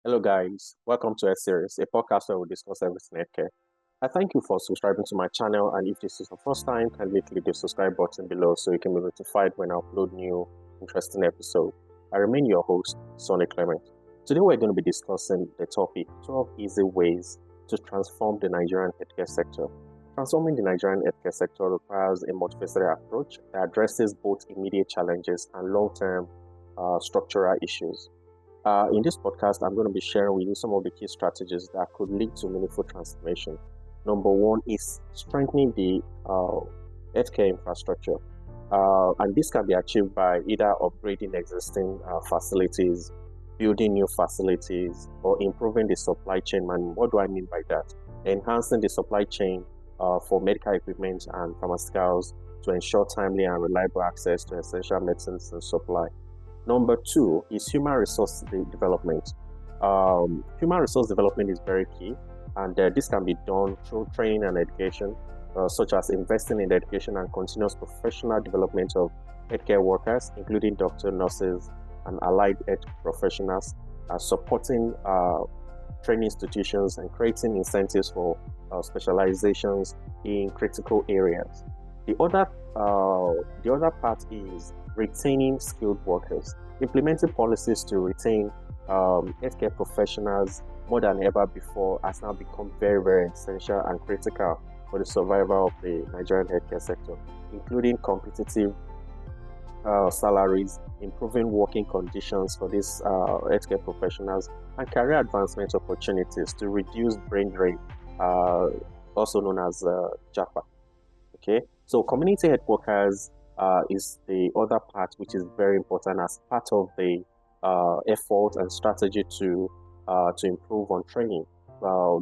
Hello, guys. Welcome to a series, a podcast where we discuss everything healthcare. I thank you for subscribing to my channel, and if this is your first time, kindly click the subscribe button below so you can be notified when I upload new interesting episodes. I remain your host, Sonny Clement. Today, we're going to be discussing the topic 12 easy ways to transform the Nigerian healthcare sector. Transforming the Nigerian healthcare sector requires a multifaceted approach that addresses both immediate challenges and long-term structural issues. In this podcast, I'm going to be sharing with you some of the key strategies that could lead to meaningful transformation. Number one is strengthening the healthcare infrastructure. And this can be achieved by either upgrading existing facilities, building new facilities, or improving the supply chain. And what do I mean by that? Enhancing the supply chain for medical equipment and pharmaceuticals to ensure timely and reliable access to essential medicines and supply. Number two is human resource development. Human resource development is very key, and this can be done through training and education, such as investing in the education and continuous professional development of healthcare workers, including doctors, nurses, and allied health professionals, supporting training institutions and creating incentives for specializations in critical areas. The other part is retaining skilled workers. Implementing policies to retain healthcare professionals more than ever before has now become very, very essential and critical for the survival of the Nigerian healthcare sector, including competitive salaries, improving working conditions for these healthcare professionals, and career advancement opportunities to reduce brain drain, also known as JAPA. Okay, so community health workers is the other part, which is very important as part of the effort and strategy to improve on training.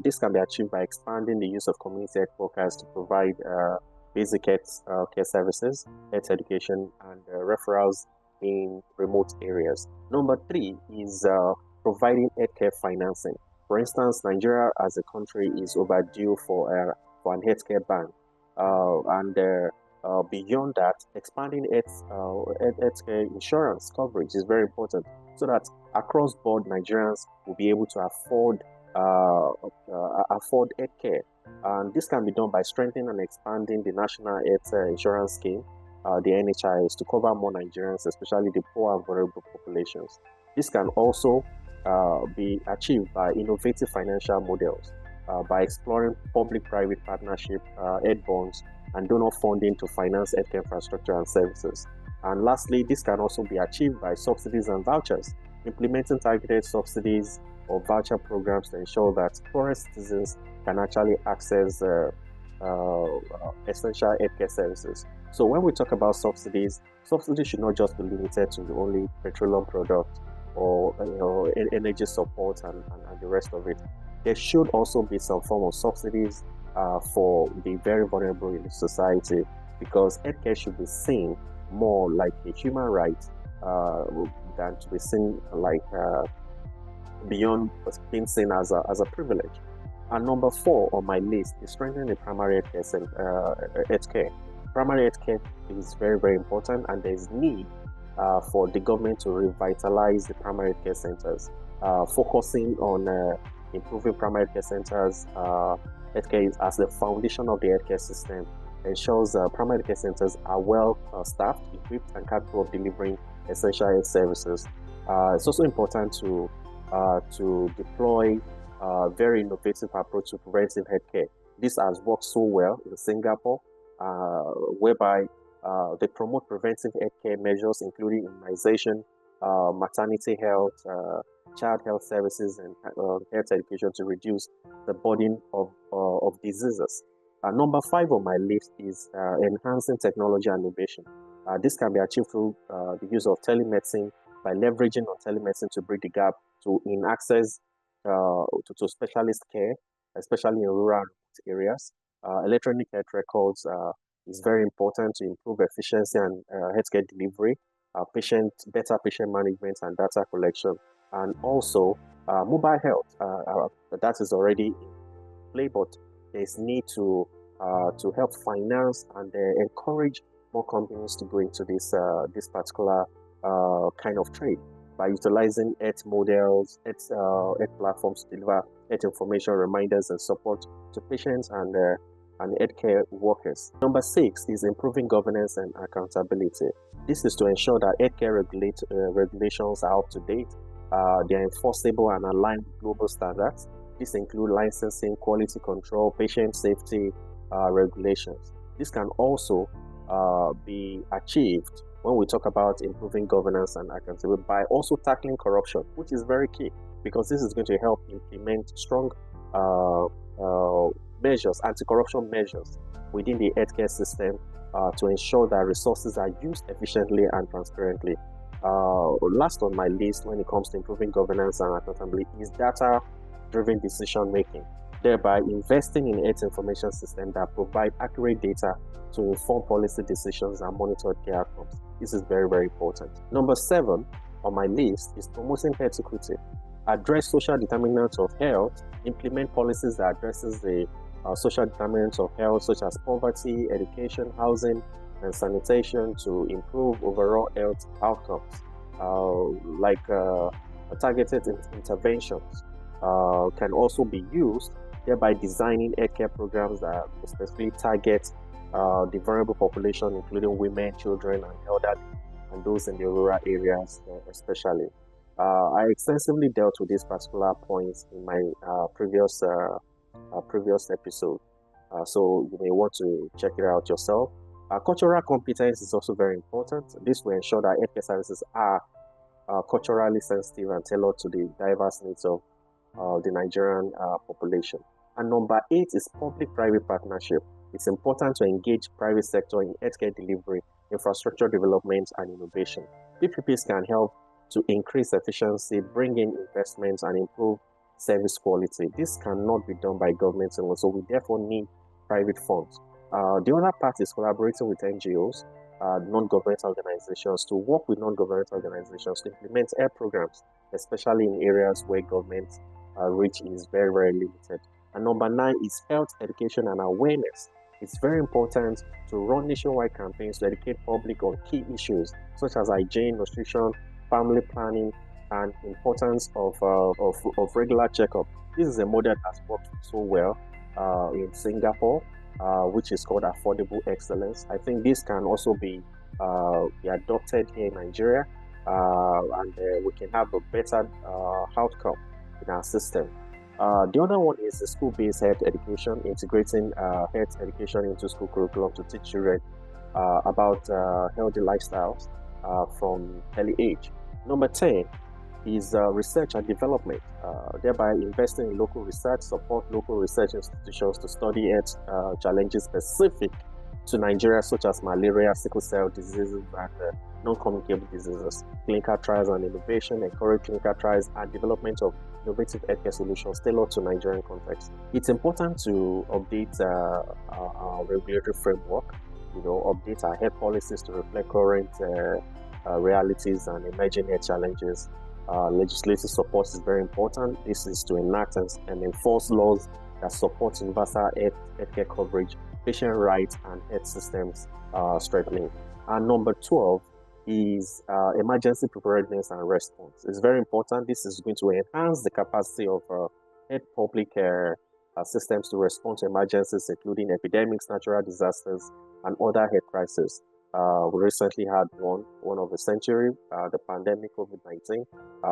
This can be achieved by expanding the use of community health workers to provide basic health care services, health education, and referrals in remote areas. Number three is providing healthcare financing. For instance, Nigeria as a country is overdue for an healthcare ban. Beyond that, expanding healthcare insurance coverage is very important so that across board Nigerians will be able to afford healthcare. And this can be done by strengthening and expanding the National Health Insurance Scheme, the NHIS, to cover more Nigerians, especially the poor and vulnerable populations. This can also be achieved by innovative financial models, by exploring public-private partnership, aid bonds, and donor funding to finance healthcare infrastructure and services. And lastly, this can also be achieved by subsidies and vouchers, implementing targeted subsidies or voucher programs to ensure that poorest citizens can actually access essential healthcare services. So when we talk about subsidies should not just be limited to the only petroleum product or energy support and the rest of it. There should also be some form of subsidies for the very vulnerable in society, because healthcare should be seen more like a human right than to be seen like beyond being seen as a privilege. And number four on my list is strengthening the primary healthcare. Primary healthcare is very, very important, and there is need for the government to revitalize the primary care centers, focusing on improving primary care centers. Healthcare is as the foundation of the healthcare system, ensures primary care centers are well staffed, equipped, and capable of delivering essential health services. It's also important to deploy very innovative approach to preventive healthcare. This has worked so well in Singapore, whereby they promote preventive healthcare measures, including immunization, maternity health, child health services, and health education to reduce the burden of diseases. Number five on my list is enhancing technology and innovation. This can be achieved through the use of telemedicine, by leveraging on telemedicine to bridge the gap in access to specialist care, especially in rural areas. Electronic health records is very important to improve efficiency and healthcare delivery, better patient management and data collection, and also mobile health. That is already in play, but there's need to help finance and encourage more companies to go into this particular kind of trade. by utilizing health models, health platforms to deliver health information, reminders, and support to patients and healthcare workers. Number 6 is improving governance and accountability. This is to ensure that healthcare regulations are up to date, they are enforceable and aligned with global standards. This includes licensing, quality control, patient safety regulations. This can also be achieved when we talk about improving governance and accountability by also tackling corruption, which is very key because this is going to help implement strong measures, anti-corruption measures within the healthcare system to ensure that resources are used efficiently and transparently. Last on my list when it comes to improving governance and accountability is data-driven decision making, thereby investing in health information systems that provide accurate data to inform policy decisions and monitor care outcomes. This is very, very important. Number 7 on my list is promoting health equity. Address social determinants of health, implement policies that addresses the social determinants of health such as poverty, education, housing, and sanitation to improve overall health outcomes, like targeted interventions can also be used, thereby designing healthcare programs that specifically target the vulnerable population, including women, children, and elderly, and those in the rural areas especially. I extensively dealt with these particular points in my previous episode, so you may want to check it out yourself. Cultural competence is also very important. This will ensure that healthcare services are culturally sensitive and tailored to the diverse needs of the Nigerian population. And number 8 is public-private partnership. It's important to engage private sector in healthcare delivery, infrastructure development, and innovation. PPPs can help to increase efficiency, bring in investments, and improve service quality. This cannot be done by government alone, so we therefore need private funds. The other part is collaborating with NGOs, non-governmental organizations, to work with non-governmental organizations to implement health programs, especially in areas where government reach is very, very limited. And number 9 is health education and awareness. It's very important to run nationwide campaigns to educate public on key issues such as hygiene, nutrition, family planning, and importance of regular checkup. This is a model that has worked so well in Singapore, which is called affordable excellence. I think this can also be adopted here in Nigeria, and we can have a better outcome in our system. The other one is the school-based health education, integrating health education into school curriculum to teach children about healthy lifestyles from early age. Number 10 is research and development, thereby investing in local research, support local research institutions to study health challenges specific to Nigeria, such as malaria, sickle cell diseases, and non-communicable diseases. Clinical trials and innovation, encourage clinical trials and development of innovative healthcare solutions tailored to Nigerian context. It's important to update our regulatory framework, update our health policies to reflect current realities and emerging health challenges. Legislative support is very important. This is to enact and enforce laws that support universal healthcare coverage, patient rights, and health systems strengthening. And number 12 is emergency preparedness and response. It's very important. This is going to enhance the capacity of health public systems to respond to emergencies, including epidemics, natural disasters, and other health crises. We recently had one of the century, the pandemic COVID-19.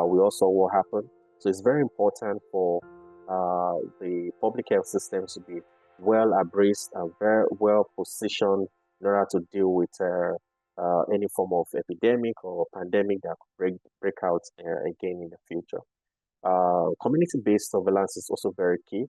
We also saw what happened. So it's very important for the public health systems to be well abreast and very well positioned in order to deal with any form of epidemic or pandemic that could break out again in the future. Community-based surveillance is also very key.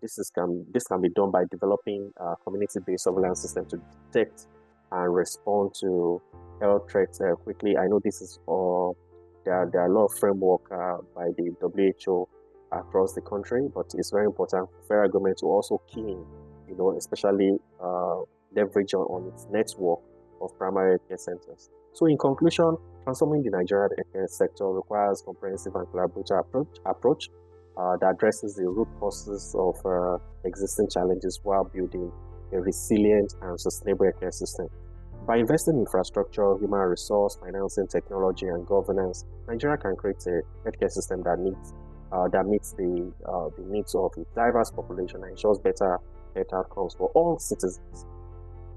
This can be done by developing community-based surveillance system to detect and respond to health threats quickly. I know this is there are a lot of framework by the WHO across the country, but it's very important for federal government to also key in, especially leverage on its network of primary care centers. So in conclusion, transforming the Nigerian healthcare sector requires comprehensive and collaborative approach that addresses the root causes of existing challenges while building a resilient and sustainable healthcare system. By investing in infrastructure, human resource, financing, technology, and governance, Nigeria can create a healthcare system that meets the needs of a diverse population and ensures better health outcomes for all citizens.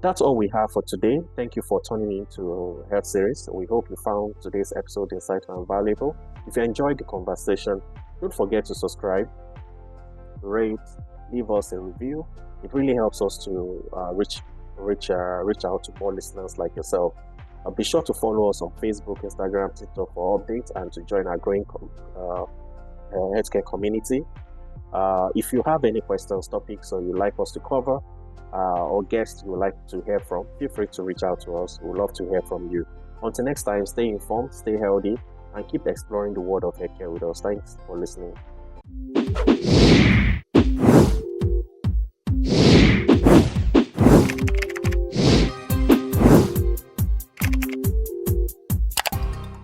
That's all we have for today. Thank you for tuning in to Health Series. We hope you found today's episode insightful and valuable. If you enjoyed the conversation, don't forget to subscribe, rate, leave us a review. It really helps us to reach out to more listeners like yourself. Be sure to follow us on Facebook, Instagram, TikTok for updates and to join our growing healthcare community. If you have any questions, topics, or you'd like us to cover, or guests you would like to hear from, feel free to reach out to us. We'd love to hear from you. Until next time, stay informed, stay healthy, and keep exploring the world of healthcare with us. Thanks for listening.